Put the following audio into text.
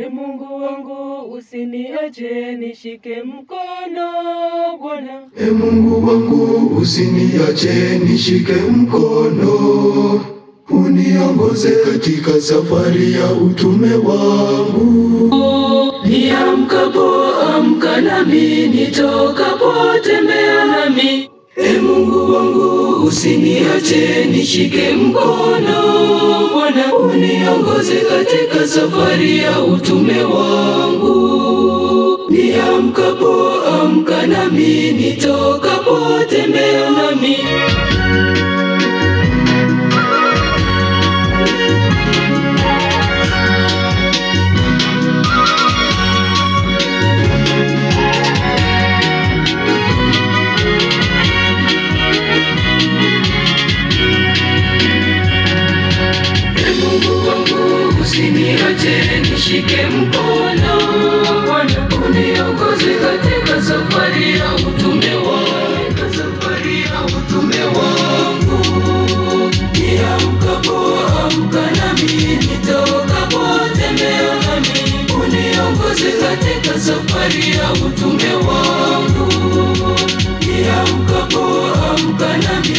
Mungu wangu usiniache nishike mkono Bwana. Mungu wangu usiniache nishike mkono, uniongoze katika safari ya utume wangu. Niamkapo amka nami, nitokapo tembea nami. Mungu wangu usiniache nishike mkono Bwana, uniongoze katika safari ya utume wangu. Niamkapo amka nami, nitokapo tembea nami. Usiniache nishike mkono Bwana, uniongoze katika safari ya utume wangu, safari ya utume wangu. Niamkapo amka nami, nitokapo tembea nami. Uniongoze katika safari ya utume wangu. Niamkapo amka nami,